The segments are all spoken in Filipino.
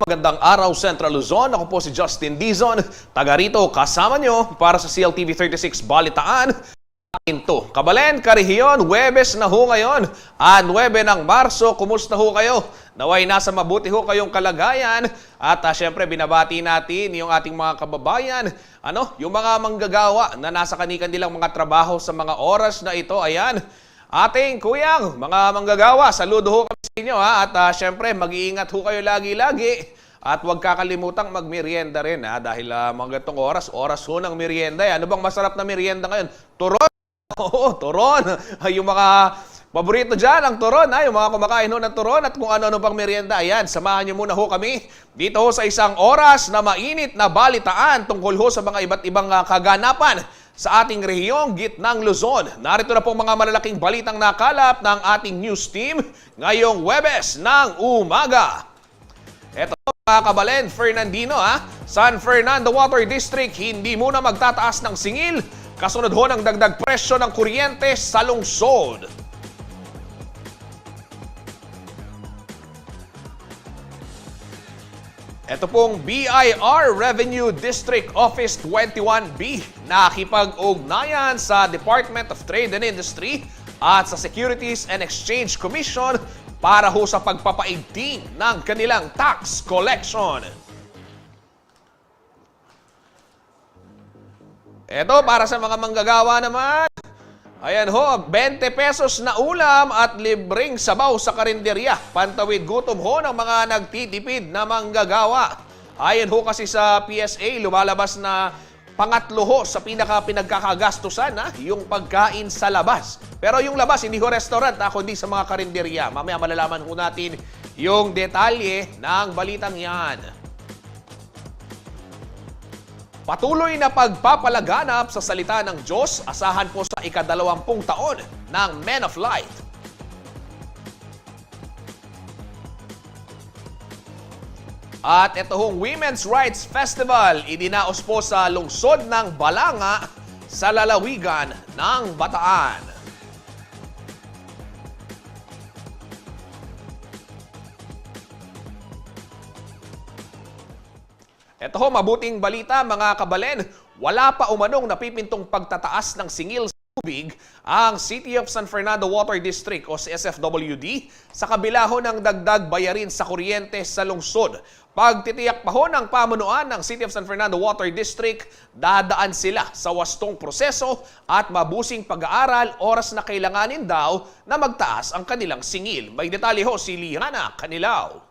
Magandang araw, Central Luzon. Ako po si Justin Dizon. Taga rito kasama nyo para sa CLTV 36 Balitaan. Ito, Kabalen, Karehiyon, Huwebes na ho ngayon. 9 ng Marso, kumusta ho kayo? Naway nasa mabuti ho kayong kalagayan. At syempre binabati natin yung ating mga kababayan. Yung mga manggagawa na nasa kanilang mga trabaho sa mga oras na ito. Ayan, ating kuyang, mga manggagawa, saludo ho kami sa inyo ha. At syempre mag-iingat ho kayo lagi-lagi. At huwag kakalimutang magmerienda rin ha. Dahil mga gatong oras ho ng merienda. Ano bang masarap na merienda ngayon? Turon! Oo, turon. Yung mga paborito dyan, ang turon. Yung mga kumakain ho ng turon at kung ano-ano pang merienda. Ayan, samahan nyo muna ho kami dito ho sa isang oras na mainit na balitaan tungkol ho sa mga iba't ibang kaganapan sa ating rehiyong gitnang Luzon. Narito na po mga malalaking balitang nakalap ng ating news team ngayong Huwebes ng umaga. Eto mga Kabalen, Fernandino San Fernando Water District hindi muna magtataas ng singil kasunod ho ng dagdag presyo ng kuryente sa lungsod. Ito pong BIR Revenue District Office 21B nakipag-ugnayan sa Department of Trade and Industry at sa Securities and Exchange Commission para ho sa pagpapaigting ng kanilang tax collection. Ito para sa mga manggagawa naman. Ayan ho, 20 pesos na ulam at libreng sabaw sa karinderya. Pantawid gutom ho ng mga nagtitipid na manggagawa. Ayon ho kasi sa PSA, lumalabas na pangatlo ho sa pinagkakagastusan yung pagkain sa labas. Pero yung labas, hindi ho restaurant kundi sa mga karinderya. Mamaya malalaman ho natin yung detalye ng balitang yan. Patuloy na pagpapalaganap sa salita ng Diyos, asahan po sa ika-20 taon ng Men of Light. At ito hong Women's Rights Festival, idinaos po sa lungsod ng Balanga sa lalawigan ng Bataan. Ito ho, mabuting balita mga Kabalen, wala pa umanong napipintong pagtataas ng singil sa tubig ang City of San Fernando Water District o CSFWD sa kabila ho ng dagdag bayarin sa kuryente sa lungsod. Pagtitiyak pa ho ng pamunuan ng City of San Fernando Water District, dadaan sila sa wastong proseso at mabusing pag-aaral oras na kailanganin daw na magtaas ang kanilang singil. May detalye ho si Liana Canilao.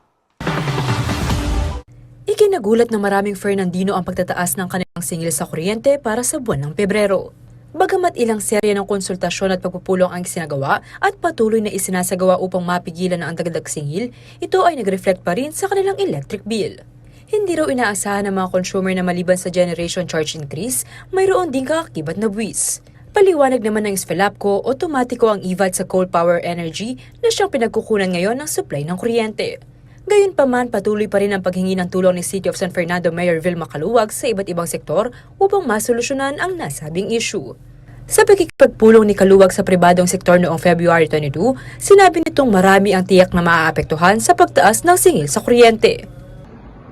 Ikinagulat ng maraming Fernandino ang pagtataas ng kanilang singil sa kuryente para sa buwan ng Pebrero. Bagamat ilang serye ng konsultasyon at pagpupulong ang isinagawa at patuloy na isinasagawa upang mapigilan ang dagdag singil, ito ay nag-reflect pa rin sa kanilang electric bill. Hindi raw inaasahan ng mga consumer na maliban sa generation charge increase, mayroon din kakakibat na buwis. Paliwanag naman ng Isfelapco, otomatiko ang EVAT sa coal power energy na siyang pinagkukunan ngayon ng supply ng kuryente. Gayunpaman, patuloy pa rin ang paghingi ng tulong ni City of San Fernando Mayor Vilma Caluwag sa iba't ibang sektor upang masolusyonan ang nasabing issue. Sa pagkikipagpulong ni Caluwag sa pribadong sektor noong February 22, sinabi nitong marami ang tiyak na maaapektuhan sa pagtaas ng singil sa kuryente.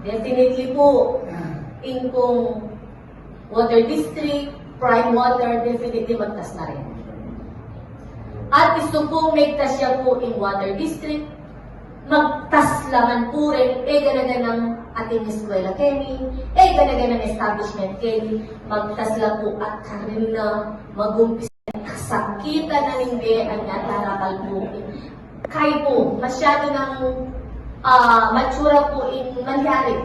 Definitely po, Ingkong Water District, Prime Water, definitely magtas na rin. At gusto po magtas siya po in Water District, magtas laman po rin, ganagan ng ating eskwela Kenny, ganagan ng establishment Kenny, magtas lang po at karin na mag-umpisa kasakitan na hindi ang atarakal po. Kaya po, masyado ng matsura po in mangyari.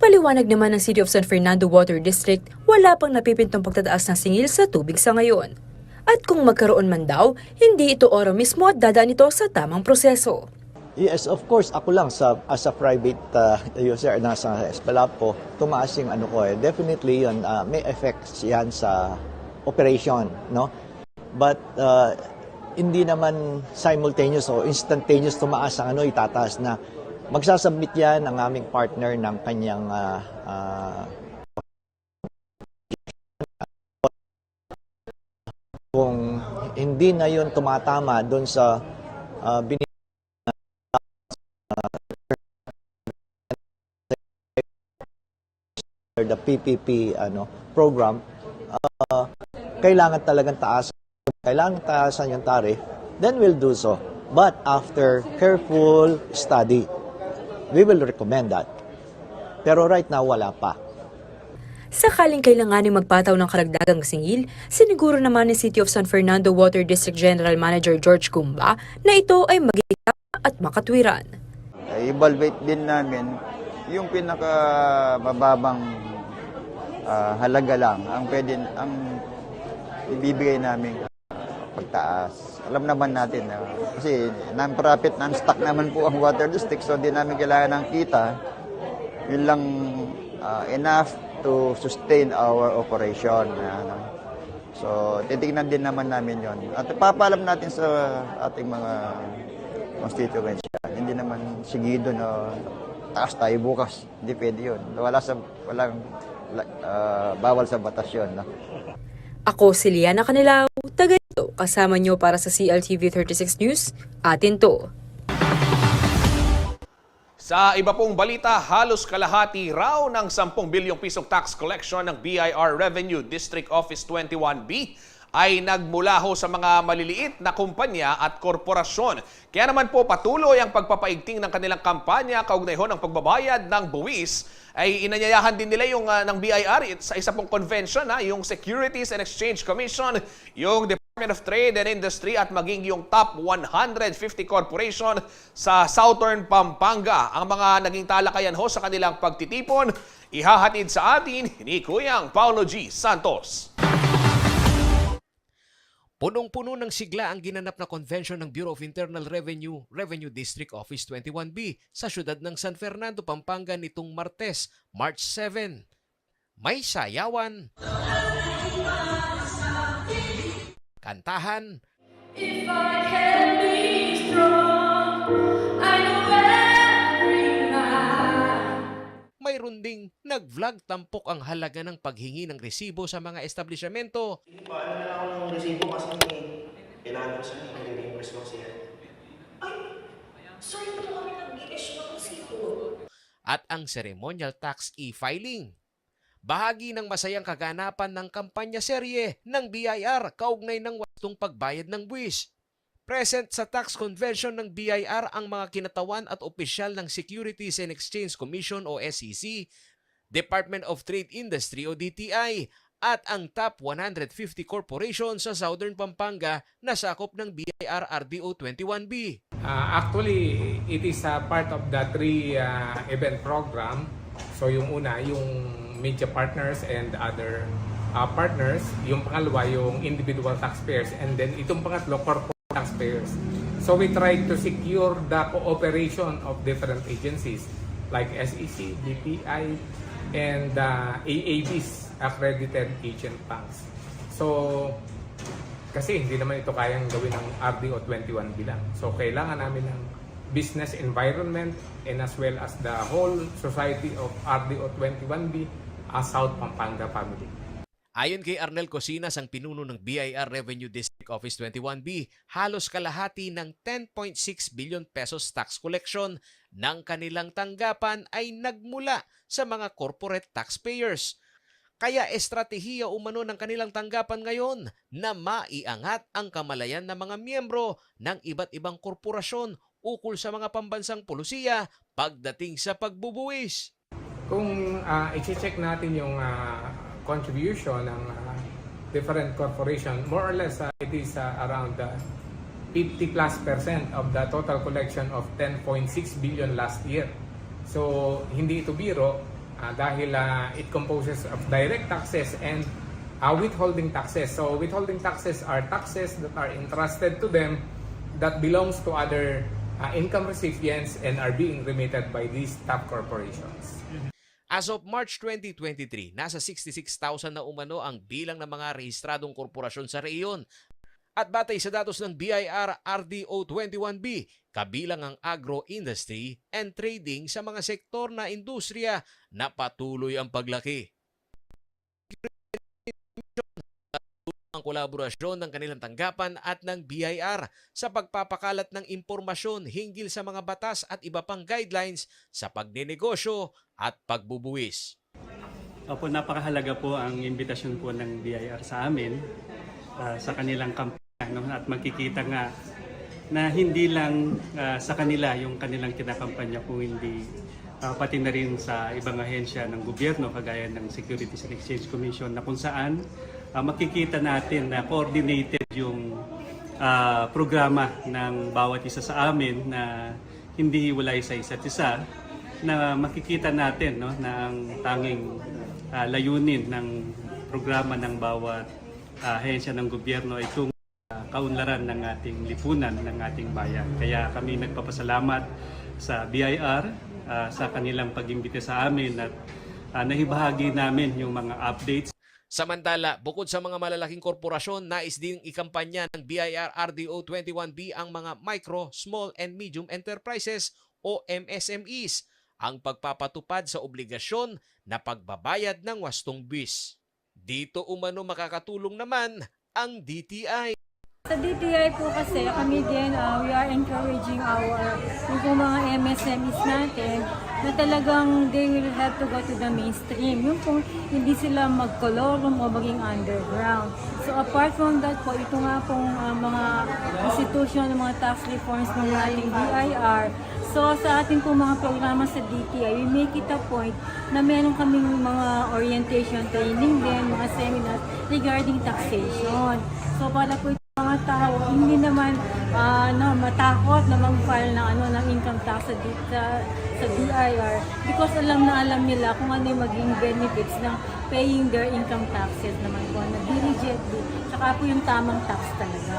Paliwanag naman ng City of San Fernando Water District, wala pang napipintong pagtataas ng singil sa tubig sa ngayon. At kung magkaroon man daw, hindi ito oro mismo at dadaan ito sa tamang proseso. Yes, of course, ako lang as a private user nasa Isfelapco, tumaas yung ano ko Definitely yun, may effects yan sa operation, no? But hindi naman simultaneous o instantaneous tumaas ang itataas na. Magsasubmit yan ang aming partner ng kanyang kung hindi na yun tumatama doon sa PPP program, kailangan talagang taasan yung tariff, then we'll do so. But after careful study, we will recommend that. Pero right now, wala pa. Sakaling kailanganin magpataw ng karagdagang singil, siniguro naman ni City of San Fernando Water District General Manager George Cumba na ito ay magiging tama at makatwiran. I-evaluate din namin yung pinakamababang halaga lang ang ibibigay namin pagtaas. Alam naman natin kasi non-profit, non-stock naman po ang water district, so di namin kailangan ng kita. Yun lang enough to sustain our operation. So, titignan din naman namin yon. At papalam natin sa ating mga constituents. Hindi naman sigido na taas tayo bukas. Hindi pwede yun. Walang bawal sa batas yun. No? Ako si Liana Canilao, taga ito, kasama nyo para sa CLTV 36 News, atin to. Sa iba pong balita, halos kalahati raw ng 10 bilyong pisong tax collection ng BIR Revenue District Office 21B ay nagmula ho sa mga maliliit na kumpanya at korporasyon. Kaya naman po patuloy ang pagpapaigting ng kanilang kampanya kaugnay ho ng pagbabayad ng buwis. Ay inanyayahan din nila yung ng BIR sa isa pong convention, yung Securities and Exchange Commission, yung Department of Trade and Industry at maging yung top 150 corporation sa Southern Pampanga. Ang mga naging talakayan ho sa kanilang pagtitipon, ihahatid sa atin ni Kuyang Paulo G. Santos. Punong-puno ng sigla ang ginanap na convention ng Bureau of Internal Revenue, Revenue District Office 21B sa syudad ng San Fernando, Pampanga nitong Martes, March 7. May sayawan, kantahan, If I can be strong, I know every man. mayroon ding nag-vlog tampok ang halaga ng paghingi ng resibo sa mga establishmento Paano na lang ako ng resibo kasi kailangan ko sa nire-reimburse ko siya. Sorry po kami nag-i-issue ng resibo. at ang ceremonial tax e-filing. Bahagi ng masayang kaganapan ng kampanya serye ng BIR kaugnay ng wastong pagbayad ng buwis. Present sa tax convention ng BIR ang mga kinatawan at opisyal ng Securities and Exchange Commission o SEC, Department of Trade Industry o DTI, at ang top 150 corporations sa Southern Pampanga na sakop ng BIR RDO 21B. Actually, it is a part of the event program. So yung una, yung media partners and other partners. Yung pangalawa, yung individual taxpayers. And then itong pangatlo, corporate taxpayers. So we try to secure the cooperation of different agencies like SEC, DTI, and AABs, accredited agent banks. So, kasi hindi naman ito kayang gawin ng RDO 21B lang. So, kailangan namin ng business environment and as well as the whole society of RDO 21B as South Pampanga family. Ayon kay Arnel Cosinas, ang pinuno ng BIR Revenue District Office 21B, halos kalahati ng 10.6 billion pesos tax collection ng kanilang tanggapan ay nagmula sa mga corporate taxpayers. Kaya estratehiya umano ng kanilang tanggapan ngayon na maiangat ang kamalayan ng mga miyembro ng iba't ibang korporasyon ukol sa mga pambansang polusiya pagdating sa pagbubuwis. Kung i-check natin yung contribution ng different corporation, more or less it is around 50+% of the total collection of 10.6 billion last year. So hindi ito biro dahil it composes of direct taxes and withholding taxes. So withholding taxes are taxes that are entrusted to them that belongs to other income recipients and are being remitted by these top corporations. As of March 2023, nasa 66,000 na umano ang bilang ng mga rehistradong korporasyon sa rehiyon. At batay sa datos ng BIR RDO 21B, kabilang ang agro-industry and trading sa mga sektor na industriya na patuloy ang paglaki. Ang kolaborasyon ng kanilang tanggapan at ng BIR sa pagpapakalat ng impormasyon hinggil sa mga batas at iba pang guidelines sa pagnenegosyo at pagbubuwis. Opo, napakahalaga po ang imbitasyon po ng BIR sa amin sa kanilang kampanya, no? At makikita nga na hindi lang sa kanila yung kanilang kinakampanya, kung hindi pati na rin sa ibang ahensya ng gobyerno kagaya ng Securities and Exchange Commission, na kung saan makikita natin na coordinated yung programa ng bawat isa sa amin, na hindi hiwalay sa isa't isa, na makikita natin, no, na ang tanging layunin ng programa ng bawat ahensya ng gobyerno ay itong kaunlaran ng ating lipunan, ng ating bayan. Kaya kami nagpapasalamat sa BIR sa kanilang pag-imbita sa amin at nahibahagi namin yung mga updates. Samantala, bukod sa mga malalaking korporasyon, nais din ikampanya ng BIR RDO 21B ang mga micro, small and medium enterprises o MSMEs ang pagpapatupad sa obligasyon na pagbabayad ng wastong buwis. Dito umano makakatulong naman ang DTI. Sa DTI po kasi kami din, we are encouraging yung mga MSMEs natin na talagang they will have to go to the mainstream. Yung kung hindi sila mag-colorum o maging underground. So apart from that po, ito nga pong mga institution ng mga tax reforms ng ating BIR. So sa ating pong mga programa sa DTI, we make it a point na meron kaming mga orientation training din, mga seminars regarding taxation. So para po mga tao, hindi naman matakot na mag-file ng income tax sa BIR because alam na alam nila kung ano yung maging benefits ng paying their income taxes naman po na diligently, tsaka po yung tamang tax talaga.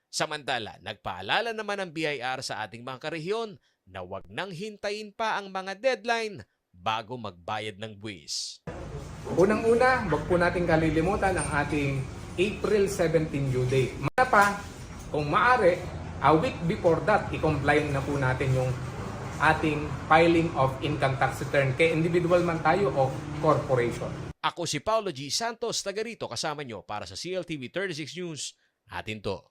Samantala, nagpaalala naman ang BIR sa ating mga karehiyon na wag nang hintayin pa ang mga deadline bago magbayad ng buwis. Unang-una, wag po natin kalilimutan ang ating April 17 due date. Maya pa, kung maaari, a week before that, i-comply na po natin yung ating filing of income tax return kay individual man tayo o corporation. Ako si Paulo G. Santos, taga rito kasama nyo para sa CLTV 36 News. Atin to.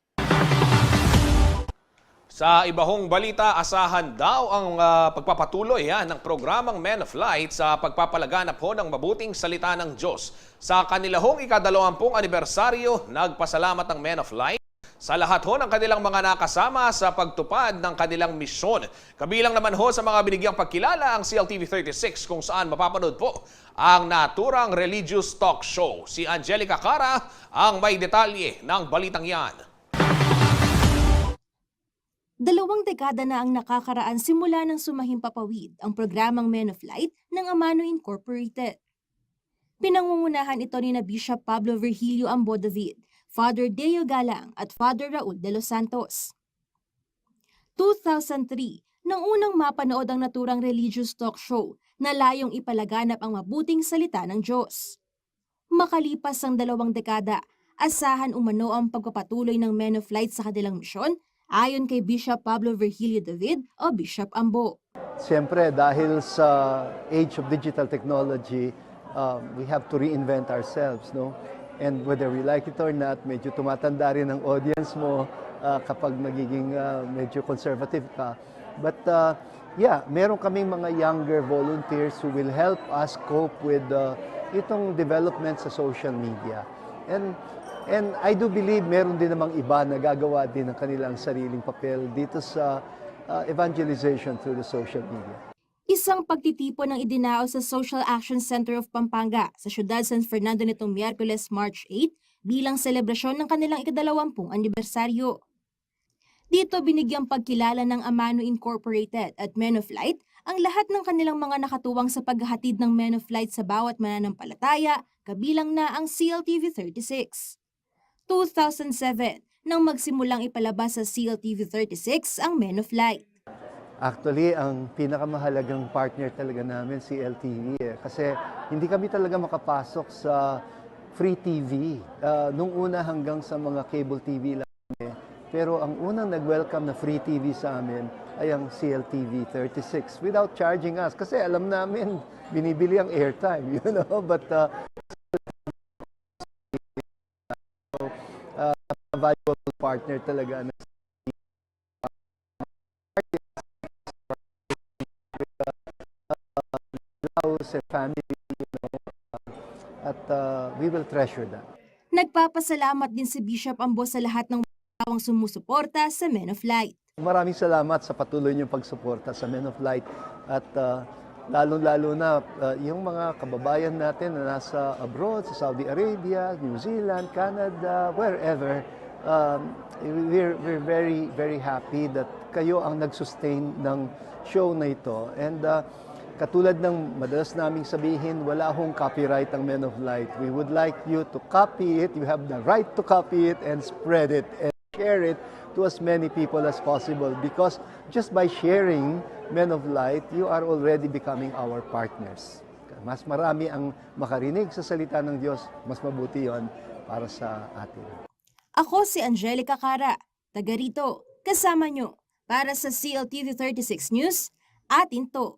Sa ibahong balita, asahan daw ang pagpapatuloy ng programang Men of Light sa pagpapalaganap ho ng mabuting salita ng Diyos. Sa kanilahong ika-20 anibersaryo, nagpasalamat ang Men of Light sa lahat ho ng kanilang mga nakasama sa pagtupad ng kanilang misyon. Kabilang naman ho sa mga binigyang pagkilala ang CLTV 36 kung saan mapapanood po ang naturang religious talk show. Si Angelica Cara ang may detalye ng balitang yan. 2 dekada na ang nakakaraan simula ng sumahimpapawid ang programang Men of Light ng Amano Incorporated. Pinangungunahan ito ni Bishop Pablo Virgilio Ambo David, Father Deo Galang at Father Raul de los Santos. 2003, nang unang mapanood ang naturang religious talk show na layong ipalaganap ang mabuting salita ng Diyos. Makalipas ang 2 dekada, asahan umano ang pagpapatuloy ng Men of Light sa kanilang misyon ayon kay Bishop Pablo Virgilio David o Bishop Ambo. Siyempre, dahil sa age of digital technology, we have to reinvent ourselves, no? And whether we like it or not, medyo tumatanda rin ang audience mo kapag nagiging medyo conservative ka. But yeah, meron kaming mga younger volunteers who will help us cope with itong development sa social media. And I do believe meron din namang iba na gagawa din ng kanilang sariling papel dito sa evangelization through the social media. Isang pagtitipon ng idinao sa Social Action Center of Pampanga sa siyudad San Fernando nitong Miyerkules, March 8 bilang selebrasyon ng kanilang ika-20 anibersaryo. Dito binigyang pagkilala ng Amano Incorporated at Men of Light ang lahat ng kanilang mga nakatuwang sa paghahatid ng Men of Light sa bawat mananampalataya, kabilang na ang CLTV 36. 2007, nang magsimulang ipalabas sa CLTV 36 ang Men of Light. Actually, ang pinakamahalagang partner talaga namin si LTV kasi hindi kami talaga makapasok sa free TV. Nung una hanggang sa mga cable TV lang. Pero ang unang nag-welcome na free TV sa amin ay ang CLTV 36 without charging us. Kasi alam namin, binibili ang airtime, you know. But valuable partner talaga na sa family, you know, will treasure that. Nagpapasalamat din si Bishop Ambo sa lahat ng tawang sumusuporta sa Men of Light. Maraming salamat sa patuloy niyong pagsuporta sa Men of Light at lalong-lalo na yung mga kababayan natin na nasa abroad, sa Saudi Arabia, New Zealand, Canada, wherever. We're very, very happy that kayo ang nag-sustain ng show na ito. And katulad ng madalas naming sabihin, wala hong copyright ang Men of Light. We would like you to copy it. You have the right to copy it and spread it and share it to as many people as possible, because just by sharing Men of Light, you are already becoming our partners. Mas marami ang makarinig sa salita ng Diyos, mas mabuti yon para sa atin. Ako si Angelica Cara, taga rito, kasama nyo para sa CLTV 36 News, atin to.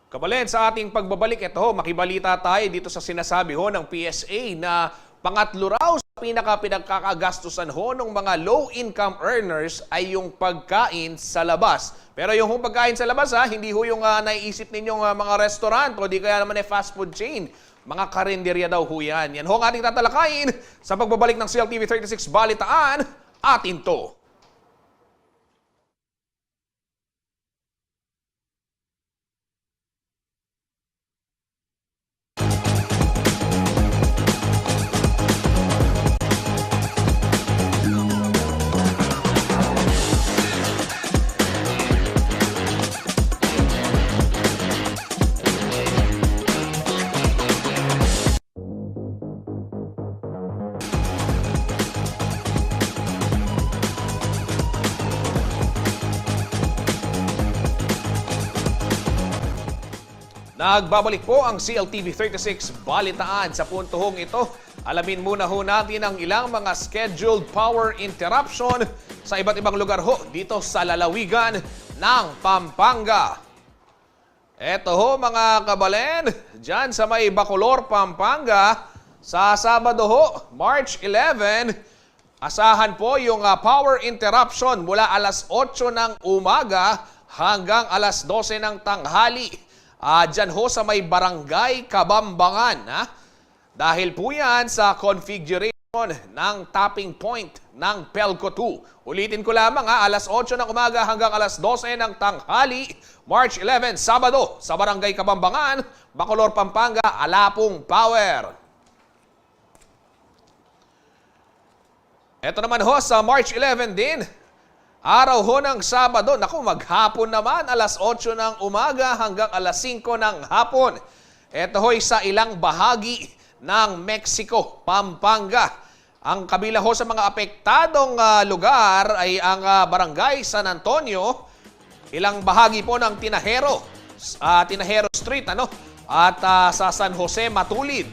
Kabalen, sa ating pagbabalik, ito ho, makibalita tayo dito sa sinasabi ho ng PSA na pangatlo raw sa pinagkakagastusan ho ng mga low-income earners ay yung pagkain sa labas. Pero yung pagkain sa labas, hindi ho yung naiisip ninyong mga restaurant o di kaya naman fast food chain. Mga karinderya daw ho yan. Yan ho ang ating tatalakayin sa pagbabalik ng CLTV 36 Balitaan, atin to. Nagbabalik po ang CLTV 36 Balitaan. Sa puntohong ito, alamin muna ho natin ang ilang mga scheduled power interruption sa iba't ibang lugar ho dito sa lalawigan ng Pampanga. Eto ho mga kabalen, dyan sa may Bacolor, Pampanga, sa Sabado ho, March 11, asahan po yung power interruption mula alas 8 ng umaga hanggang alas 12 ng tanghali. Dyan ho sa may Barangay Kabambangan. Dahil po yan sa configuration ng tapping point ng Pelco 2. Ulitin ko lamang alas 8 ng umaga hanggang alas 12 ng tanghali, March 11, Sabado, sa Barangay Kabambangan, Bacolor, Pampanga, Alapong Power. Ito naman ho sa March 11 din, araw ho ng Sabado, naku, maghapon naman, alas 8 ng umaga hanggang alas 5 ng hapon. Ito ho'y sa ilang bahagi ng Mexico, Pampanga. Ang kabila ho sa mga apektadong lugar ay ang Barangay San Antonio, ilang bahagi po ng Tinajero, Tinajero Street, at sa San Jose Matulid.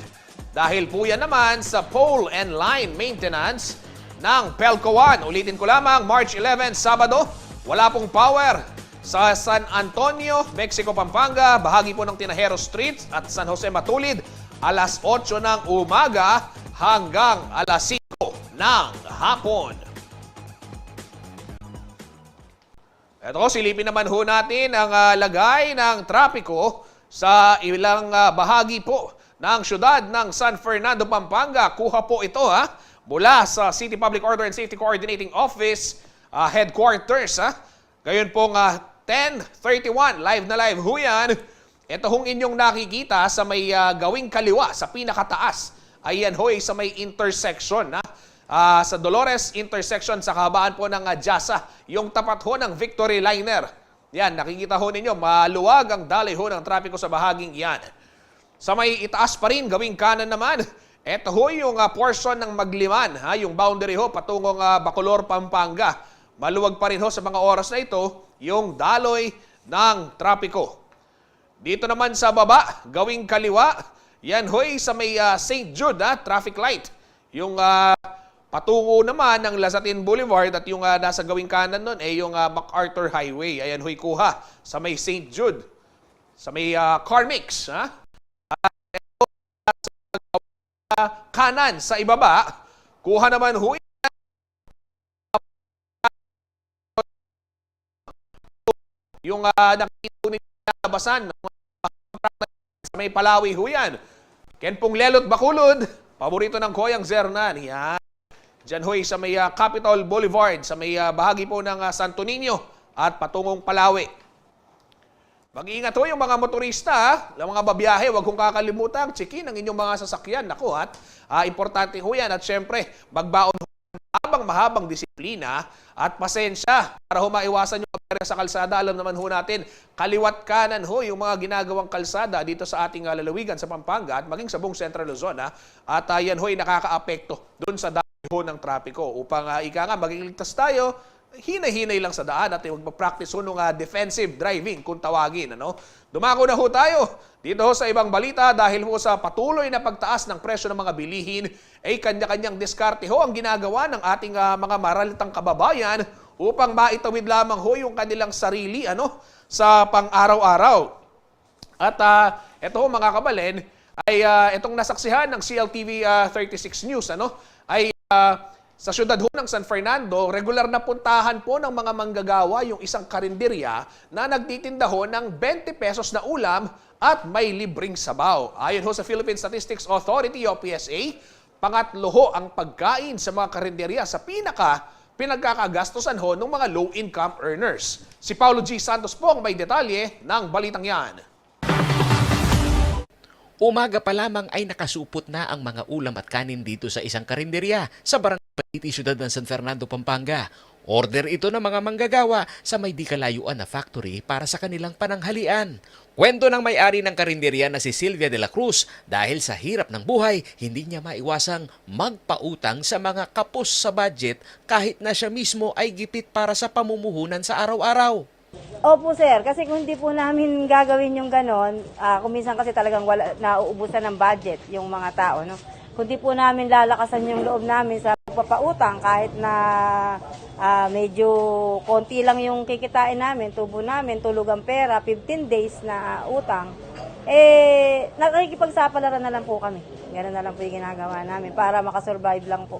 Dahil po yan naman sa pole and line maintenance ng Pelco 1. Ulitin ko lamang, March 11, Sabado, wala pong power sa San Antonio, Mexico, Pampanga, bahagi po ng Tinajero Street at San Jose Matulid, alas 8 ng umaga hanggang alas 5 ng hapon. Ito, silipin naman ho natin ang lagay ng trapiko sa ilang bahagi po ng syudad ng San Fernando, Pampanga. Kuha po ito mula sa City Public Order and Safety Coordinating Office headquarters. Gayon pong 10:31, live na live ho yan. Ito hong inyong nakikita sa may gawing kaliwa, sa pinakataas. Ayan ho, sa may intersection. Sa Dolores intersection sa kahabaan po ng Jasa, yung tapat ho ng Victory Liner. Yan, nakikita ho ninyo, maluwag ang daloy ho ng trapiko sa bahaging yan. Sa may itaas pa rin, gawing kanan naman, ito ho yung portion ng Magliman, yung boundary ho patungong Bacolor, Pampanga. Maluwag pa rin ho sa mga oras na ito yung daloy ng trapiko. Dito naman sa baba, gawing kaliwa, yan ho'y sa may St. Jude traffic light. Yung patungo naman ng Lazatin Boulevard at yung nasa gawing kanan nun yung MacArthur Highway. Ayan ho'y kuha sa may St. Jude, sa may Carmix. Kanan sa ibaba, kuha naman ho yung nakikita ninyo na labasan ng May Palawi ho yan. Ken pong Lelot Bakulod, paborito ng Koyang Zernan. Yan. Diyan ho'y sa may Capitol Boulevard, sa may bahagi po ng Santo Niño at patungong Palawi. Mag-iingat ho yung mga motorista, yung mga babiyahe, huwag kong kakalimutan, chikin ang inyong mga sasakyan. Naku, at importante ho yan. At syempre, magbaon ho ng mahabang disiplina at pasensya para ho maiwasan yung aberya sa kalsada. Alam naman ho natin, kaliwat kanan ho yung mga ginagawang kalsada dito sa ating lalawigan sa Pampanga at maging sa buong Central Luzon. At yan ho'y nakakaapekto doon sa dami ho ng trapiko. Upang ika nga, maging ligtas tayo, hinay-hinay lang sa daan at mag-practice ho ng defensive driving kung tawagin. Dumako na ho tayo dito ho sa ibang balita dahil ho sa patuloy na pagtaas ng presyo ng mga bilihin ay kanya-kanyang diskarte ho ang ginagawa ng ating mga maralitang kababayan upang maitawid lamang ho yung kanilang sarili sa pang-araw-araw. At ito ho mga kabalen ay itong nasaksihan ng CLTV 36 News ay sa syudad ho ng San Fernando, regular na puntahan po ng mga manggagawa yung isang karinderya na nagtitinda ho ng 20 pesos na ulam at may libreng sabaw. Ayon ho sa Philippine Statistics Authority o PSA, pangatlo ho ang pagkain sa mga karinderya sa pinagkakagastosan ho ng mga low-income earners. Si Paulo G. Santos po ang may detalye ng balitang yan. Umaga pa lamang ay nakasupot na ang mga ulam at kanin dito sa isang karinderya sa Barangay Baliti, Syudad ng San Fernando, Pampanga. Order ito ng mga manggagawa sa may di kalayuan na factory para sa kanilang pananghalian. Kwento ng may-ari ng karinderya na si Sylvia de la Cruz, dahil sa hirap ng buhay, hindi niya maiwasang magpautang sa mga kapos sa budget kahit na siya mismo ay gipit para sa pamumuhunan sa araw-araw. Opo sir, kasi kung hindi po namin gagawin yung ganon, kung minsan kasi talagang nauubusan ng budget yung mga tao, no? Kung di po namin lalakasan yung loob namin sa pagpapautang kahit na medyo konti lang yung kikitain namin, tubo namin, tulog ang pera, 15 days na utang, nakikipagsapalaran na lang po kami. Ganun na lang po yung ginagawa namin para makasurvive lang po.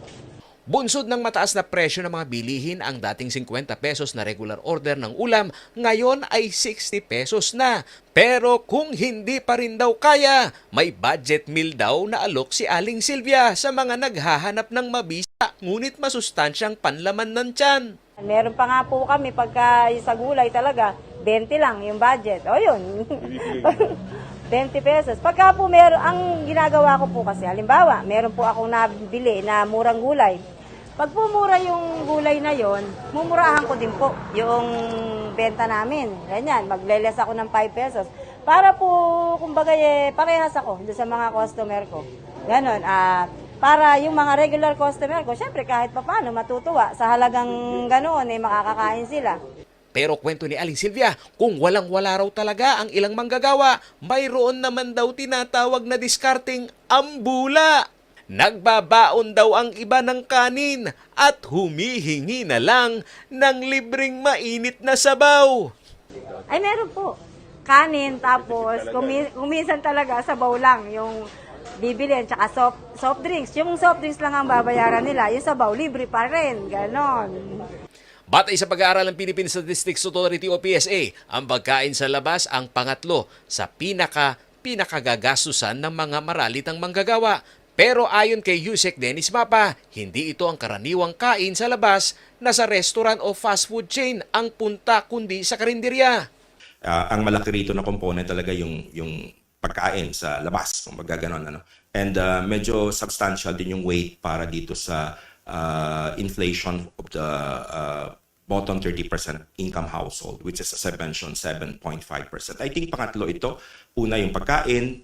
Bunsod ng mataas na presyo ng mga bilihin, ang dating 50 pesos na regular order ng ulam, ngayon ay 60 pesos na. Pero kung hindi pa rin daw kaya, may budget meal daw na alok si Aling Sylvia sa mga naghahanap ng mabisa ngunit masustansyang panlaman ng tiyan. Meron pa nga po kami pagka sa gulay talaga, 20 lang yung budget. O yun. 20 pesos. Pagka po meron, ang ginagawa ko po kasi, halimbawa, meron po akong nabili na murang gulay. Pag po mura yung gulay na yon, mumurahan ko din po yung benta namin. Ganyan, magleles ako ng 5 pesos. Para po, kumbaga, parehas ako doon sa mga customer ko. Ganon, para yung mga regular customer ko, syempre kahit papaano matutuwa. Sa halagang ganoon, makakakain sila. Pero kwento ni Aling Sylvia, kung walang-wala raw talaga ang ilang manggagawa, mayroon naman daw tinatawag na diskarteng ambula. Nagbabaon daw ang iba ng kanin at humihingi na lang ng libreng mainit na sabaw. Ay, meron po. Kanin, tapos kuminsan talaga sabaw lang yung bibilin, tsaka soft drinks. Yung soft drinks lang ang babayaran nila, yung sabaw libre pa rin, ganon. Batay sa pag-aaral ng Philippine Statistics Authority o PSA, ang pagkain sa labas ang pangatlo sa pinakagagastusan ng mga maralitang manggagawa. Pero ayon kay Yusek Dennis Mapa, hindi ito ang karaniwang kain sa labas na sa restaurant o fast food chain ang punta kundi sa karinderya. Ang malaki rito na component talaga yung pagkain sa labas, kung magaganon. And medyo substantial din yung weight para dito sa inflation of the bottom 30% income household, which is, as I mentioned, 7.5%. I think pangatlo ito. Una yung pagkain,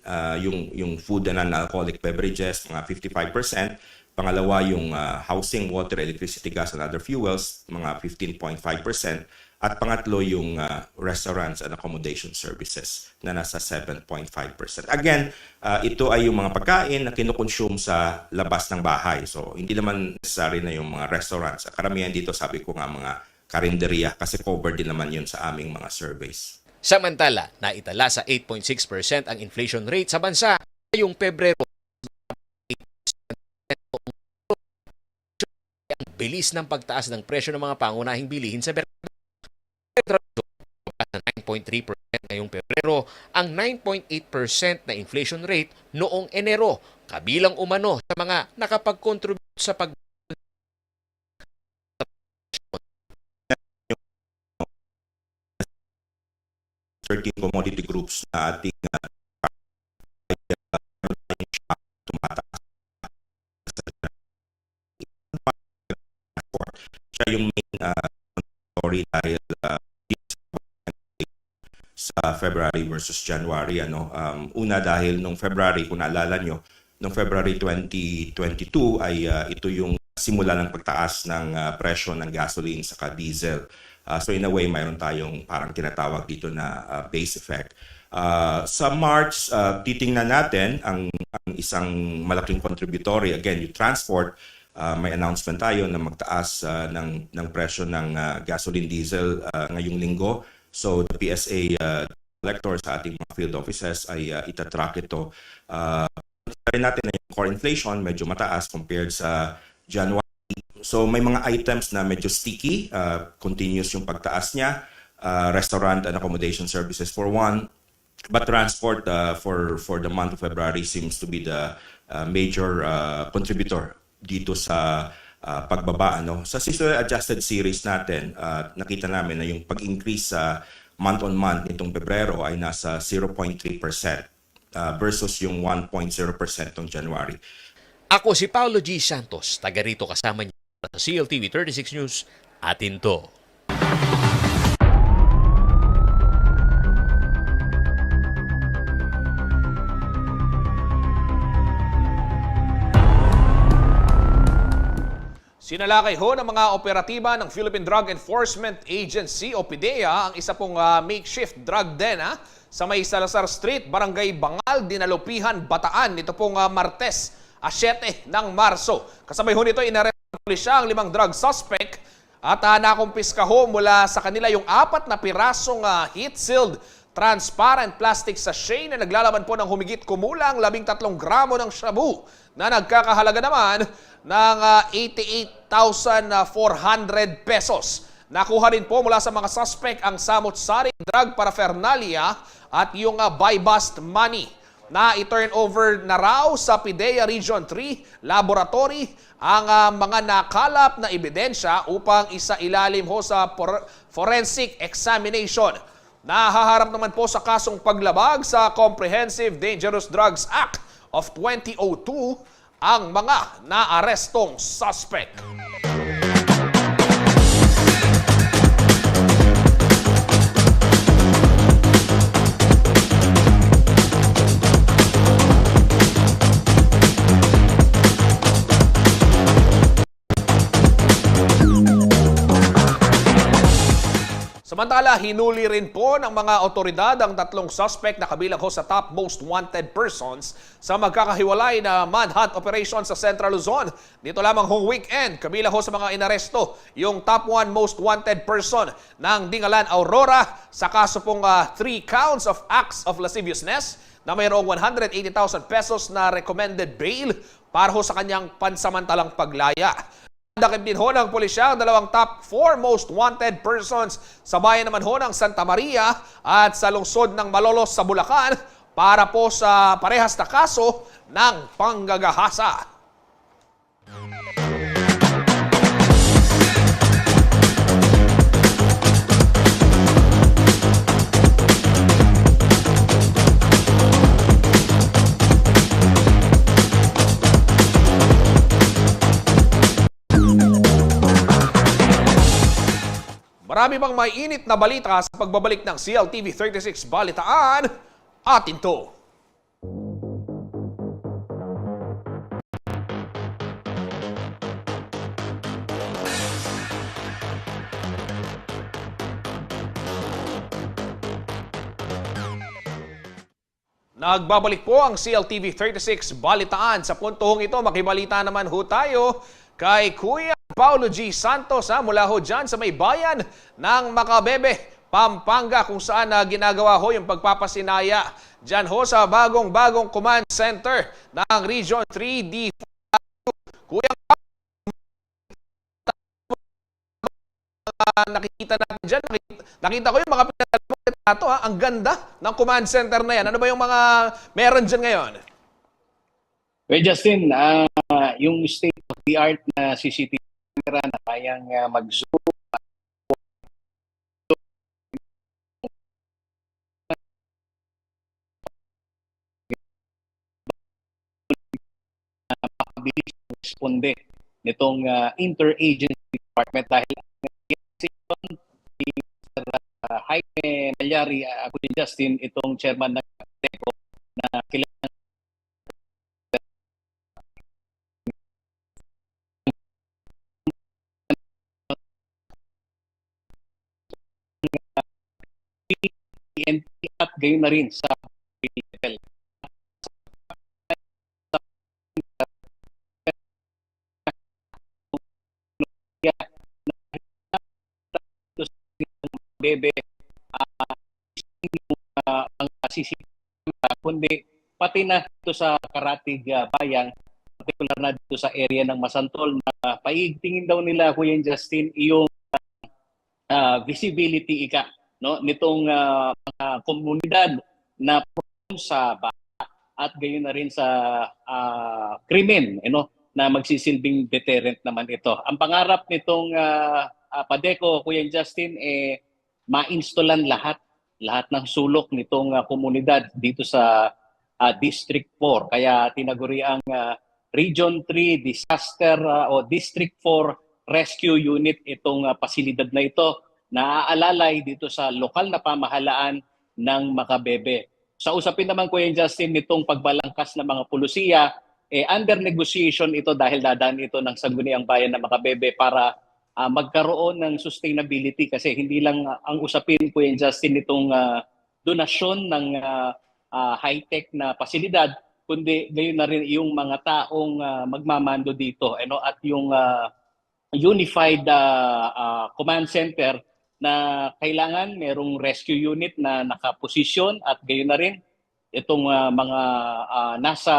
yung food and non-alcoholic beverages, mga 55%. Pangalawa yung housing, water, electricity, gas, and other fuels, mga 15.5%. At pangatlo yung restaurants and accommodation services na nasa 7.5%. Again, ito ay yung mga pagkain na kinukonsume sa labas ng bahay. So, hindi naman necessary na yung mga restaurants. Karamihan dito, sabi ko nga, mga karinderya kasi covered din naman yun sa aming mga surveys. Samantala, naitala sa 8.6% ang inflation rate sa bansa ngayong Pebrero. Ang bilis ng pagtaas ng presyo ng mga pangunahing bilihin sa merkado. 9.3%, ngayong Pebrero ang 9.8% na inflation rate noong Enero, kabilang umano sa mga nakapag-contribute sa 13 commodity groups na ating tumataas. Siya yung main story dahil sa February versus January. Una dahil nung February, kung naalala nyo, nung February 2022 ay ito yung simula ng pagtaas ng presyo ng gasoline saka diesel. So in a way, mayroon tayong parang tinatawag dito na base effect. Sa March, titingnan natin ang isang malaking contributory. Again, yung transport, may announcement tayo na magtaas ng presyo ng gasoline diesel ngayong linggo. So the PSA collectors sa ating mga field offices ay itatrack ito. Rin natin na yung core inflation medyo mataas compared sa January. So may mga items na medyo sticky, continuous yung pagtaas niya, restaurant and accommodation services for one, but transport for the month of February seems to be the major contributor dito sa pagbaba. Sa seasonal adjusted series natin, nakita namin na yung pag-increase sa month-on-month nitong Pebrero ay nasa 0.3% versus yung 1.0% ng January. Ako si Paulo G. Santos, taga rito kasama niyo sa CLTV 36 News, atin to. Sinalakay ho ng mga operatiba ng Philippine Drug Enforcement Agency o PDEA ang isa pong makeshift drug den sa may Salazar Street, Barangay Bangal, Dinalupihan, Bataan. Ito pong Martes, 7 ng Marso. Kasabay ho nito, inaresto ng pulisya ang 5 drug suspect at nakumpiska ho mula sa kanila yung 4 na pirasong heat-sealed transparent plastic sachet na naglalaman po ng humigit kumulang 13 gramo ng shabu na nagkakahalaga naman ng 88,400 pesos. Nakuha rin po mula sa mga suspect ang samot-saring drug paraphernalia at yung buy-bust money na i-turn over na raw sa PIDEA Region 3 Laboratory ang mga nakalap na ebidensya upang isa-ilalim ho sa forensic examination. Nahaharap naman po sa kasong paglabag sa Comprehensive Dangerous Drugs Act of 2002 ang mga naarestong suspect. Samantala, hinuli rin po ng mga otoridad ang 3 suspect na kabilang ho sa top most wanted persons sa magkakahiwalay na manhunt operation sa Central Luzon. Dito lamang hong weekend, kabilang ho sa mga inaresto yung top 1 most wanted person ng Dingalan, Aurora sa kaso pong 3 counts of acts of lasciviousness na mayroong 180,000 pesos na recommended bail para ho sa kanyang pansamantalang paglaya. Dakip din ho ng pulisya ang 2 top 4 most wanted persons sa bayan naman ho ng Santa Maria at sa lungsod ng Malolos sa Bulacan para po sa parehas na kaso ng panggagahasa. Marami pang may init na balita sa pagbabalik ng CLTV 36 Balitaan. Atin to. Nagbabalik po ang CLTV 36 Balitaan. Sa puntong ito, makibalita naman ho tayo kay Kuya Paulo G. Santos mula ho dyan sa may bayan ng Macabebe, Pampanga, kung saan ginagawa ho yung pagpapasinaya dyan ho sa bagong command center ng Region 3D. Kuya, nakikita natin dyan, nakita ko yung mga pinagalaman to ha. Ang ganda ng command center na yan. Ano ba yung mga meron dyan ngayon? Well, Justin, yung state of the art na CCTV camera na kayang mag-zoom mabilis responde nitong interagency department dahil si Mr. Jaime Malyari, ako din Justin, itong chairman ng PADECO na kailangan PNP at gayon na rin sa level. Bebe, ang CCTV, kundi pati na dito sa Karatig Bayan, particular na dito sa area ng Masantol, na paigtingin daw nila, Kuya Justin, yung visibility no, nitong mga komunidad na sa bata at gayon na rin sa krimen, na magsisilbing deterrent naman ito. Ang pangarap nitong PADECO, Kuya Justin, ma-installan lahat ng sulok nitong komunidad dito sa District 4. Kaya tinaguri ang Region 3 Disaster o District 4 Rescue Unit itong pasilidad na ito na aalalay dito sa lokal na pamahalaan ng Makabebe. Sa usapin naman, Kuya Justin, nitong pagbalangkas ng mga pulusiya, under negotiation ito dahil dadaan ito ng Sangguniang Bayan ng Makabebe para magkaroon ng sustainability, kasi hindi lang ang usapin, Kuya Justin, nitong donasyon ng high-tech na pasilidad, kundi gayon na rin yung mga taong magmamando dito, at yung unified command center na kailangan merong rescue unit na nakaposisyon at gayon na rin itong mga nasa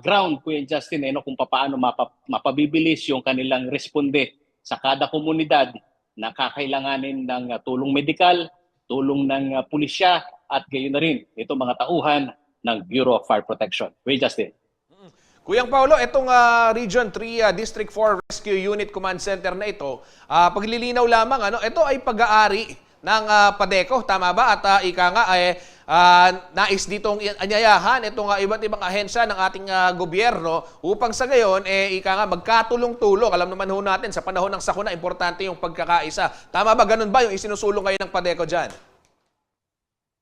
ground, Kuya Justin, kung paano mapabibilis yung kanilang responde sa kada komunidad na kakailanganin ng tulong medikal, tulong ng pulisya, at gayon na rin itong mga tauhan ng Bureau of Fire Protection. Kuya Justin. Kuyang Paulo, itong Region 3 District 4 Rescue Unit Command Center na ito, paglilinaw lamang, ito ay pag-aari ng PADECO, tama ba? At ika nga, nais ditong anyayahan itong iba't ibang ahensya ng ating gobyerno upang sa gayon, ika nga, magkatulong-tulong. Alam naman ho natin, sa panahon ng sakuna, importante yung pagkakaisa. Tama ba? Ganun ba yung isinusulong kayo ng PADECO dyan?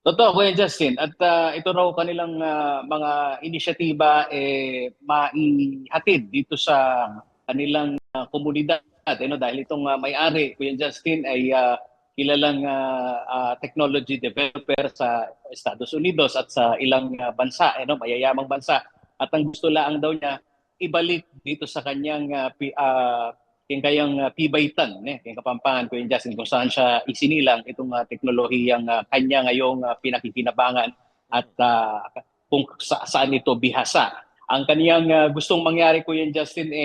Totoo, Kuya Justin. At ito raw kanilang mga inisyatiba maihatid dito sa kanilang komunidad. Dahil itong may-ari, Kuya Justin, ay kilalang technology developer sa Estados Unidos at sa ilang bansa, mayayamang bansa. At ang gusto lang daw niya, ibalik dito sa kanyang pibaytan, yung Kapampangan, Kuya Justin, kung saan siya isinilang itong teknolohiyang kanya ngayong pinakikinabangan at kung saan ito bihasa. Ang kaniyang gustong mangyari, Kuya Justin,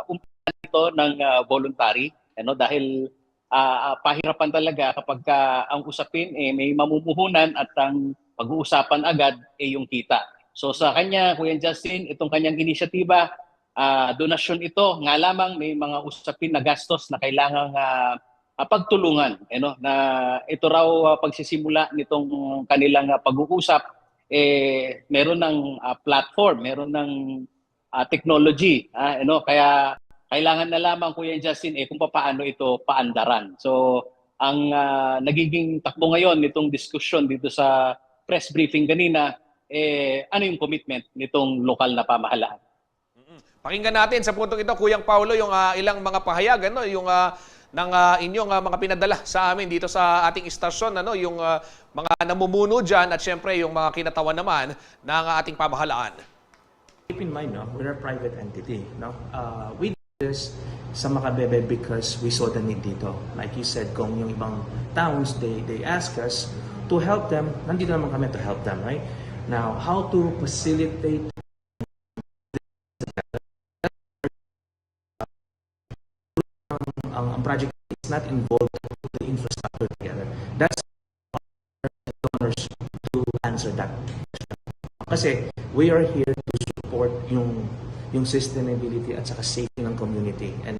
umpisa ito ng voluntary, dahil pahirapan talaga kapag ang usapin may mamumuhunan at ang pag-uusapan agad yung kita. So sa kanya, Kuya Justin, itong kanyang inisyatiba, donasyon ito, nga lamang may mga usapin na gastos na kailangang pagtulungan. Na ito raw pagsisimula nitong kanilang pag-uusap, meron ng platform, meron ng technology. Kaya kailangan na lamang, Kuya Justin, kung paano ito paandaran. So ang nagiging takbo ngayon nitong diskusyon dito sa press briefing kanina, ano yung commitment nitong lokal na pamahalaan. Pakinggan natin sa puntong ito, Kuyang Paulo, yung ilang mga pahayag, yung ng inyong mga pinadala sa amin dito sa ating istasyon, yung mga namumuno dyan at syempre yung mga kinatawan naman ng ating pamahalaan. Keep in mind, we're a private entity. We did this sa Makabebe because we saw the need dito. Like you said, kung yung ibang towns, they ask us to help them, nandito naman kami to help them, right? Now, how to facilitate ang project is not involved with the infrastructure together. That's Kasi we are here to support yung sustainability at saka safety ng community. And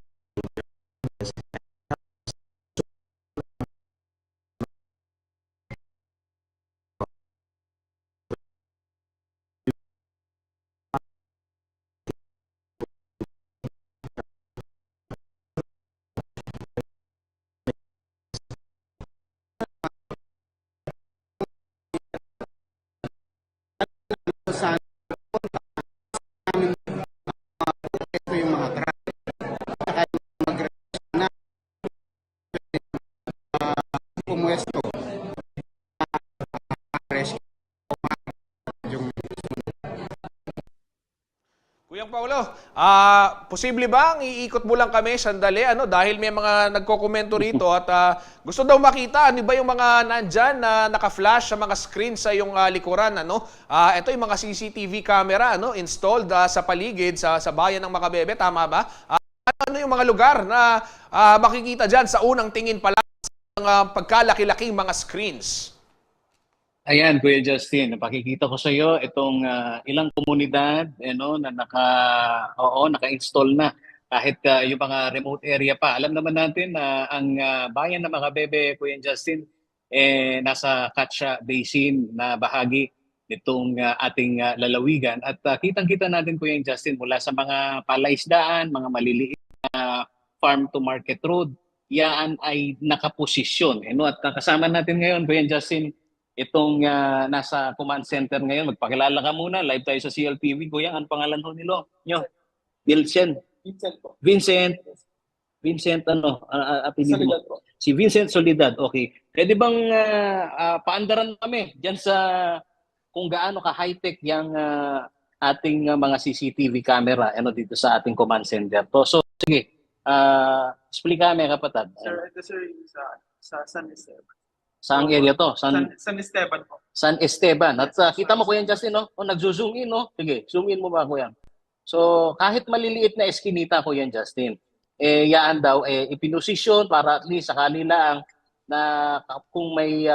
Kuyang Paulo, posible ba ang iikot mo lang kami sandali dahil may mga nagkokomento rito at gusto daw makita ano ba yung mga nandyan na naka-flash sa mga screen sa iyong likuran ito yung mga CCTV camera installed sa paligid sa bayan ng Makabebe, tama ba? Ano yung mga lugar na makikita dyan sa unang tingin pa lang sa mga pagkalaki-laking mga screens? Ayan, Kuya Justin, pakikita ko sa iyo itong ilang komunidad na naka-install na kahit yung mga remote area pa. Alam naman natin na ang bayan ng Makabebe, Kuya Justin, nasa Katsa Basin na bahagi nitong ating lalawigan. At kitang-kita natin, Kuya Justin, mula sa mga palaisdaan, mga maliliit na farm-to-market road, yan ay nakaposisyon. At kasama natin ngayon, Kuya Justin, itong nasa command center ngayon. Magpakilala ka muna. Live tayo sa CLTV. Kuya, ano pangalan ho nyo? Vincent. Vincent. Vincent Solidad po. Si Vincent Solidad. Okay. Pwede bang paandaran kami dyan sa kung gaano ka-high-tech yung ating mga CCTV camera dito sa ating command center. So, sige. Explica kami, kapatid. Sir, ito sir sa San Esteban. Saang area to? San Esteban po. San Esteban. At kita mo, Kuya Justin, nag-zoom in, Sige, zoom in mo ba, Kuya? So, kahit maliliit na eskinita, Kuya Justin, yaan daw, ipinosisyon para at least sakali lang na kung may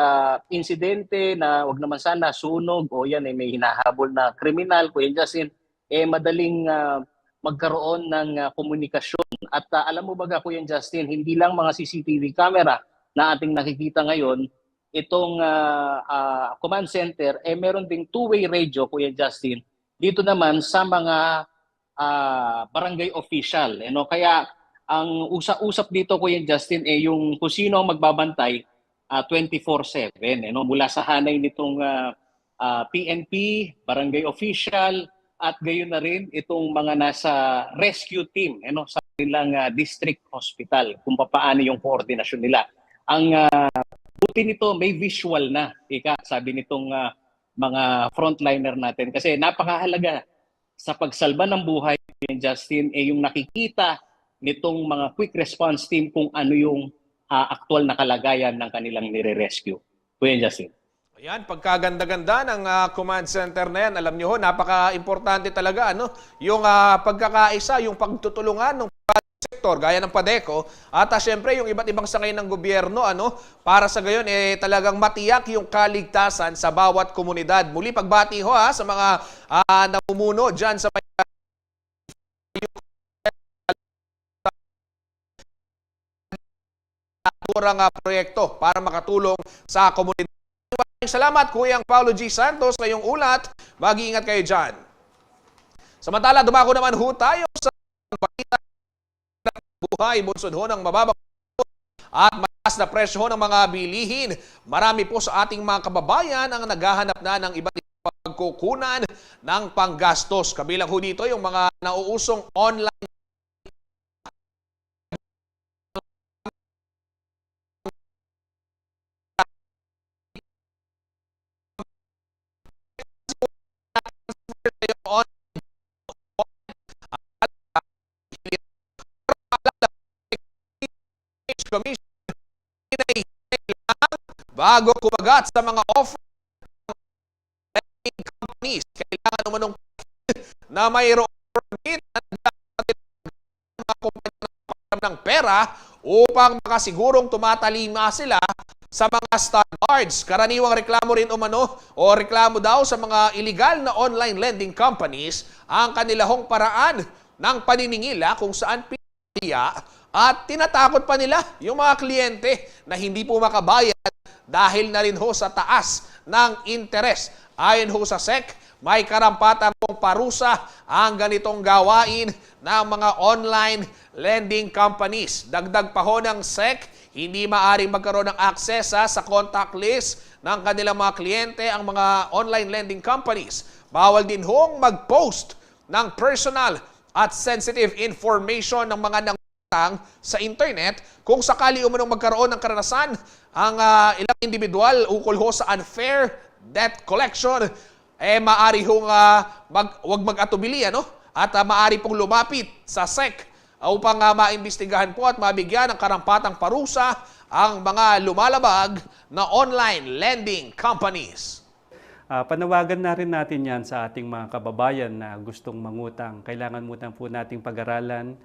insidente na wag naman sana sunog o yan, may hinahabol na kriminal, Kuya Justin, madaling magkaroon ng komunikasyon. At alam mo ba, Kuya Justin, hindi lang mga CCTV camera na ating nakikita ngayon, itong command center, meron ding two-way radio, Kuya Justin, dito naman sa mga barangay official. Kaya ang usap-usap dito, Kuya Justin, yung kung sino ang magbabantay 24/7. Mula sa hanay nitong PNP, barangay official, at gayon na rin itong mga nasa rescue team sa kanilang district hospital, kung paano yung koordinasyon nila. Ang buti nito, may visual na, sabi nitong mga frontliner natin. Kasi napakahalaga sa pagsalba ng buhay, Justin, yung nakikita nitong mga quick response team kung ano yung aktual na kalagayan ng kanilang nire-rescue. Kuya Justin. Ayan, pagkaganda-ganda ng command center na yan. Alam nyo, napaka-importante talaga yung pagkakaisa, yung pagtutulungan ng sektor, gaya ng PADECO, at syempre yung iba't ibang sangay ng gobyerno, para sa gayon, talagang matiyak yung kaligtasan sa bawat komunidad. Muli, pagbati ho sa mga namumuno dyan sa may proyekto para makatulong sa komunidad. Salamat, Kuyang Paulo G. Santos, na yung ulat. Mag-iingat kayo dyan. Samantala, dumako naman ho tayo sa balita buhay, bunsod ho ng mababang at mataas na presyo ho ng mga bilihin. Marami po sa ating mga kababayan ang naghahanap na ng iba't ibang pagkukunan ng panggastos. Kabilang ho dito yung mga nauusong online Commission bago kumagat sa mga offer companies. Kailangan umanong na mayroong permit at mga kumpanya ng pera upang makasigurong tumatalima sila sa mga standards. Karaniwang reklamo rin umano o reklamo daw sa mga illegal na online lending companies ang kanilahong paraan ng paniningila kung saan pinapaya at tinatakot pa nila yung mga kliyente na hindi po makabayad dahil na rin ho sa taas ng interes. Ayon ho sa SEC, may karampatan pong parusa ang ganitong gawain ng mga online lending companies. Dagdag pa ho ng SEC, hindi maaring magkaroon ng access sa contact list ng kanilang mga kliyente ang mga online lending companies. Bawal din hong mag-post ng personal at sensitive information ng mga nangutang sa internet kung sakali umunong magkaroon ng karanasan ang ilang individual ukol ho sa unfair debt collection, maaari hong wag mag-atubili, at maaari pong lumapit sa SEC upang maimbestigahan po at mabigyan ng karampatang parusa ang mga lumalabag na online lending companies. Panawagan na rin natin yan sa ating mga kababayan na gustong mangutang. Kailangan muna po nating pag-aralan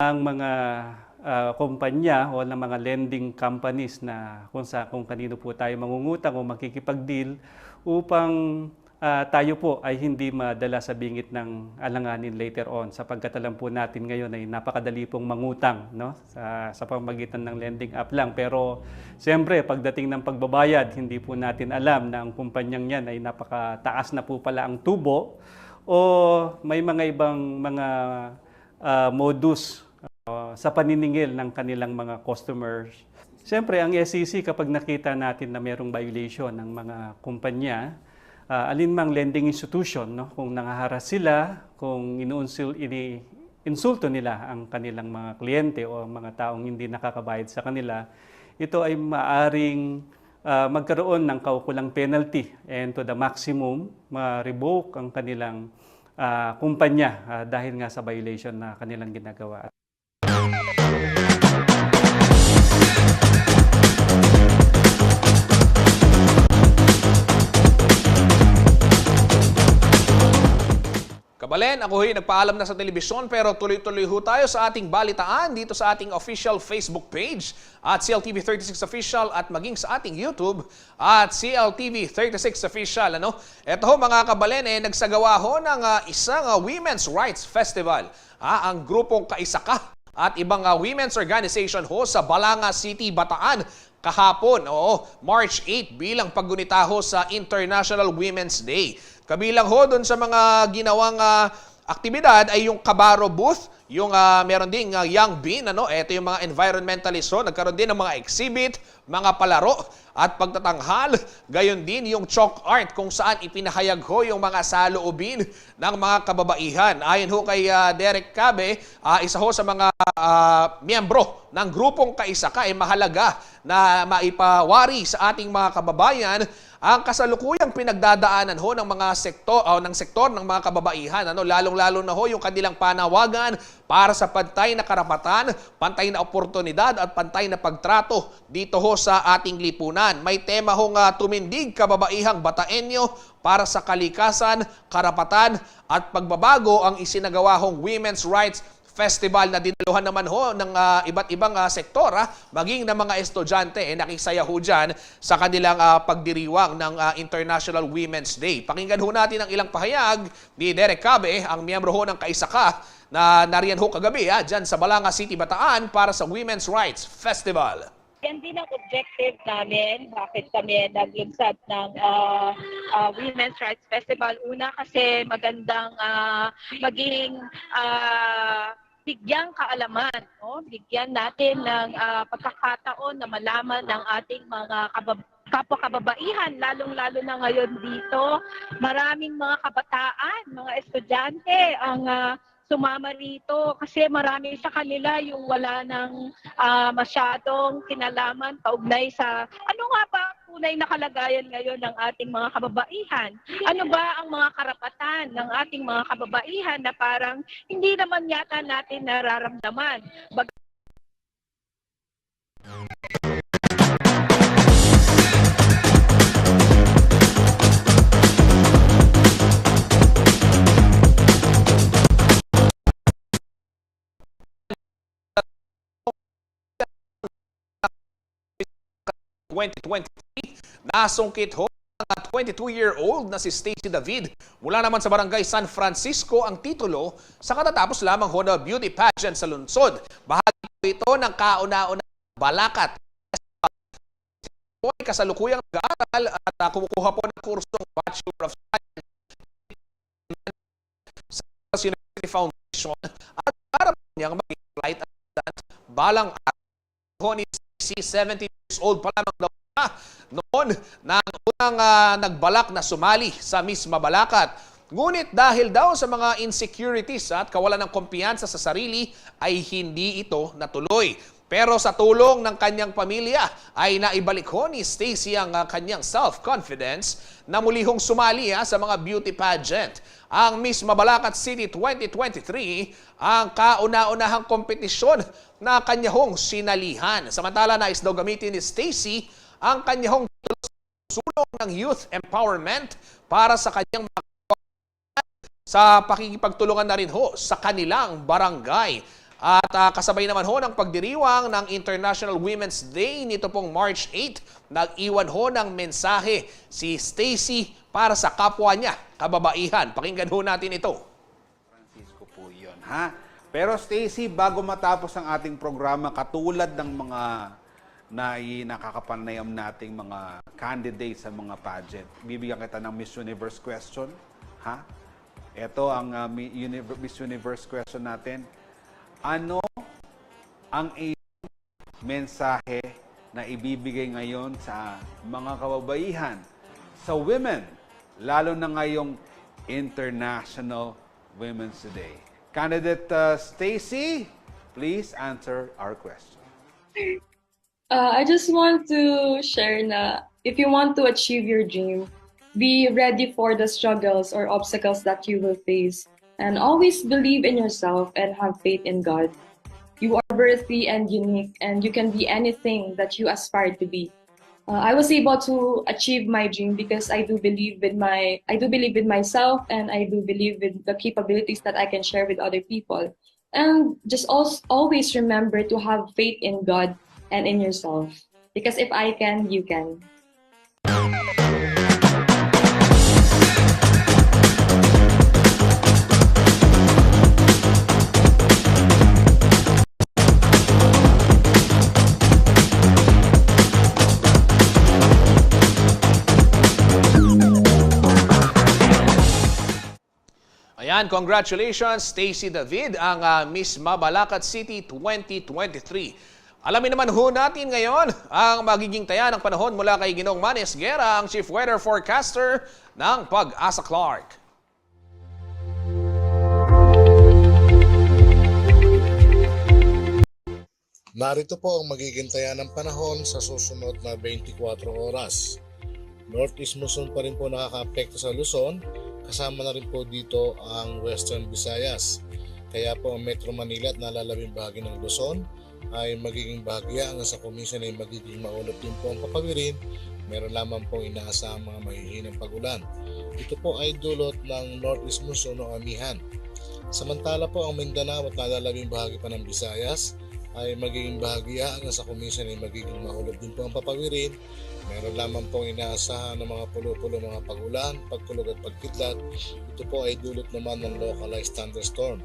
ang mga kumpanya o ng mga lending companies na kung kanino po tayo mangungutang o makikipag-deal upang tayo po ay hindi madala sa bingit ng alanganin later on, sapagkat alam po natin ngayon ay napakadali pong mangutang, sa pamamagitan ng lending app lang. Pero siyempre pagdating ng pagbabayad, hindi po natin alam na ang kumpanyang yan ay napakataas na po pala ang tubo o may mga ibang mga modus sa paniningil ng kanilang mga customers. Siyempre ang SEC, kapag nakita natin na mayroong violation ng mga kumpanya, alinmang lending institution, kung nangaharas sila, kung iniinsulto nila ang kanilang mga kliyente o mga taong hindi nakakabayad sa kanila, ito ay maaring magkaroon ng kaukulang penalty and to the maximum, ma-revoke ang kanilang kumpanya dahil nga sa violation na kanilang ginagawa. Kabalen, ako ho'y nagpaalam na sa telebisyon pero tuloy-tuloy ho tayo sa ating balitaan dito sa ating official Facebook page at CLTV36 Official at maging sa ating YouTube at CLTV36 Official. Ito ho mga kabalen, nagsagawa ho ng isang Women's Rights Festival. Ang grupong Kaisaka at ibang women's organization ho sa Balanga City, Bataan kahapon, March 8 bilang paggunita ho sa International Women's Day. Kabilang ho doon sa mga ginawang aktibidad ay yung Kabaro booth, yung meron ding Young Bean, ito yung mga environmentalist ho, nagkaroon din ng mga exhibit, mga palaro at pagtatanghal, gayon din yung chalk art kung saan ipinahayag ho yung mga saloobin ng mga kababaihan. Ayon ho kay Derek Cabe, isa ho sa mga miyembro ng grupong Kaisaka ay mahalaga na maipawari sa ating mga kababayan ang kasalukuyang pinagdadaanan ho ng mga sektor ng mga kababaihan, lalong-lalo na ho yung kanilang panawagan para sa pantay na karapatan, pantay na oportunidad at pantay na pagtrato dito ho sa ating lipunan. May tema hong tumindig kababaihang Bataenyo para sa kalikasan, karapatan at pagbabago ang isinagawa hong Women's Rights Festival na dinaluhan naman ho ng iba't ibang sektor, maging ng mga estudyante, nakisaya ho dyan sa kanilang pagdiriwang ng International Women's Day. Pakinggan ho natin ang ilang pahayag ni Derek Cabe, ang miyembro ho ng Kaisaka na nariyan ho kagabi dyan sa Balanga City, Bataan para sa Women's Rights Festival. Yan din ang objective namin, bakit kami naglunsad ng Women's Rights Festival. Una kasi magandang maging bigyang kaalaman, bigyan natin ng pagkakataon na malaman ng ating mga kapwa-kababaihan, lalong-lalo na ngayon dito. Maraming mga kabataan, mga estudyante ang sumama rito kasi marami sa kanila yung wala ng masyadong kinalaman kaugnay sa ano nga ba tunay na kalagayan ngayon ng ating mga kababaihan. Ano ba ang mga karapatan ng ating mga kababaihan na parang hindi naman yata natin nararamdaman. 2023. Nasungkit ho ang 22-year-old na si Stacey David mula naman sa barangay San Francisco ang titulo sa katatapos lamang ho na beauty pageant sa lungsod. Bahagi po ito ng kauna-una Balakat. Po ay kasalukuyang nag-aaral at kumukuha po ng kursong Bachelor of Science sa University Foundation at para po niyang maging flight attendant balang araw ni Stacey, 17 years old pa lamang daw noon na unang nagbalak na sumali sa Miss Mabalakat. Ngunit dahil daw sa mga insecurities at kawalan ng kumpiyansa sa sarili ay hindi ito natuloy. Pero sa tulong ng kanyang pamilya ay naibalik ho ni Stacey ang kanyang self-confidence na muli hong sumali sa mga beauty pageant. Ang Miss Mabalacat City 2023 ang kauna-unahang kompetisyon na kanya hong sinalihan. Samantala nais daw gamitin ni Stacey ang kanya hong sulong ng youth empowerment para sa kanyang mga sa pakikipagtulungan na rin ho sa kanilang barangay. At kasabay naman ho ng pagdiriwang ng International Women's Day nito pong March 8, nag-iwan ho ng mensahe si Stacey para sa kapwa niya, kababaihan. Pakinggan ho natin ito. Francisco po yun, ha? Pero Stacey, bago matapos ang ating programa, katulad ng mga nakakapanayam nating mga candidates sa mga pageant, bibigyan kita ng Miss Universe question, ha? Ito ang Miss Universe question natin. Ano ang iyong mensahe na ibibigay ngayon sa mga kababaihan, sa women, lalo na ngayong International Women's Day? Candidate Stacey, please answer our question. I just want to share na if you want to achieve your dream, be ready for the struggles or obstacles that you will face. And always believe in yourself and have faith in God. You are worthy and unique, and you can be anything that you aspire to be. I was able to achieve my dream because I do believe with myself, and I do believe with the capabilities that I can share with other people. And just always remember to have faith in God and in yourself. Because if I can, you can. Ayan, congratulations Stacey David, ang Miss Mabalacat City 2023. Alamin naman ho natin ngayon ang magiging taya ng panahon mula kay Ginong Manes Guerra, ang Chief Weather Forecaster ng Pag-asa Clark. Narito po ang magiging taya ng panahon sa susunod na 24 oras. Northeast monsoon pa rin po nakaka-apekto sa Luzon, kasama na rin po dito ang Western Visayas. Kaya po ang Metro Manila at nalalabing bahagi ng Luzon ay magiging bahagya hanggang sa kuminsan ay magiging maulap din po ang papawirin. Meron lamang pong inaasahang mga mahihinang pag-ulan. Ito po ay dulot ng Northeast monsoon o amihan. Samantala po ang Mindanao at nalalabing bahagi pa ng Visayas ay magiging bahagya hanggang sa kuminsan ay magiging maulap din po ang papawirin. Meron lamang pong inaasahan ng mga pulo-pulo mga pag-ulan, pagkulog at pagkidlat. Ito po ay dulot naman ng localized thunderstorm.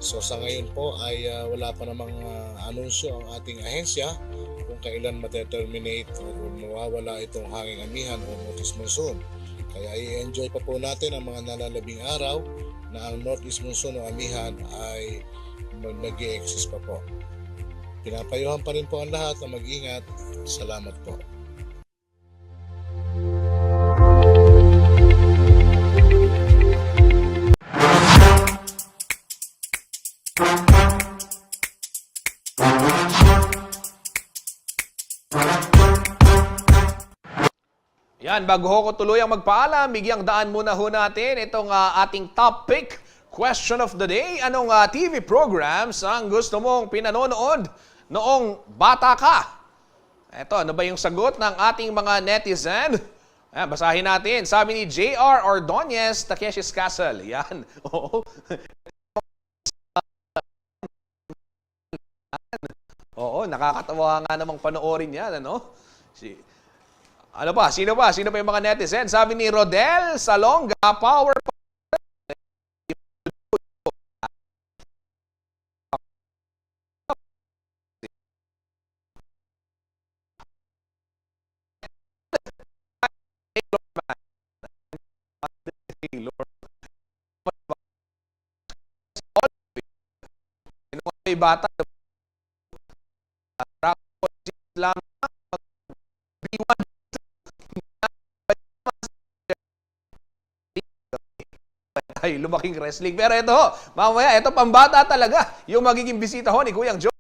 So sa ngayon po ay wala pa namang anunsyo ang ating ahensya kung kailan mateterminate o mawawala itong hanging amihan o northeast monsoon. Kaya i-enjoy pa po natin ang mga nalalabing araw na ang northeast monsoon o amihan ay nag-i-exist pa po. Pinapayuhan pa rin po ang lahat na mag-ingat. Salamat po. Yan, bago ko tuloy ang magpaalam, bigyang daan muna ho natin itong ating top pick question of the day. Anong TV programs ang gusto mong pinanonood noong bata ka? Eto, ano ba yung sagot ng ating mga netizen? Ayan, basahin natin. Sabi ni J.R. Ordonez, Takeshi's Castle. Yan. Oo. Oo, nakakatawa nga namang panoorin yan, ano? Ano pa? Sino pa? Sino pa yung mga netizen? Sabi ni Rodel Salonga, power may bata ay lumaking wrestling. Pero ito, mamaya, ito pambata talaga yung magiging bisita ho ni Kuyang Joe.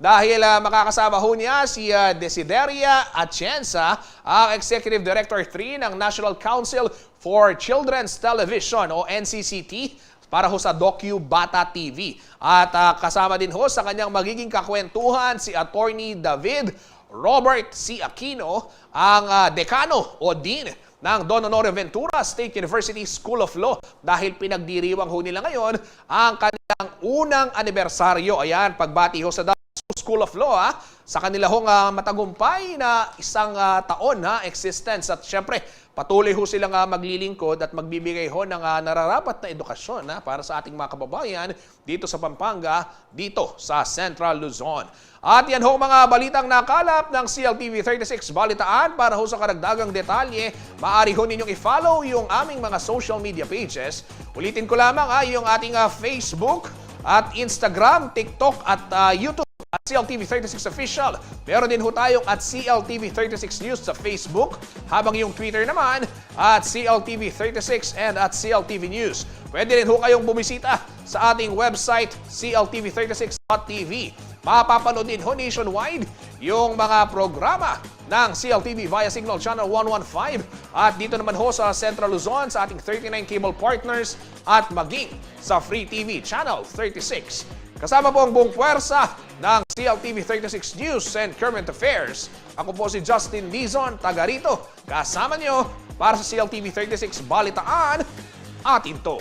Dahil makakasama ho niya si Desideria Atienza, ang Executive Director 3 ng National Council for Children's Television o NCCT, para ho sa Docu Bata TV. At kasama din ho sa kanyang magiging kakwentuhan si Attorney David Robert C. Aquino, ang dekano o dean ng Don Honore Ventura State University School of Law, dahil pinagdiriwang ho nila ngayon ang kanilang unang anibersaryo. Ayan, pagbati ho sa School of Law sa kanilang matagumpay na isang taon existence. At syempre, patuloy ho silang maglilingkod at magbibigay ho ng nararapat na edukasyon para sa ating mga kababayan dito sa Pampanga, dito sa Central Luzon. At yan ho mga balitang nakalap ng CLTV 36 Balitaan. Para ho sa karagdagang detalye, maaari ho ninyong i-follow yung aming mga social media pages. Ulitin ko lamang yung ating Facebook at Instagram, TikTok at YouTube at CLTV 36 Official. Meron din ho tayong at CLTV 36 News sa Facebook, habang yung Twitter naman at CLTV 36 and at CLTV News. Pwede rin ho kayong bumisita sa ating website cltv36.tv. Mapapanood din ho nationwide yung mga programa ng CLTV via Signal Channel 115 at dito naman ho sa Central Luzon sa ating 39 cable partners at maging sa Free TV Channel 36. Kasama po ang buong puwersa ng CLTV 36 News and Current Affairs. Ako po si Justin Dizon, taga rito. Kasama nyo para sa CLTV 36 Balitaan. Atin to.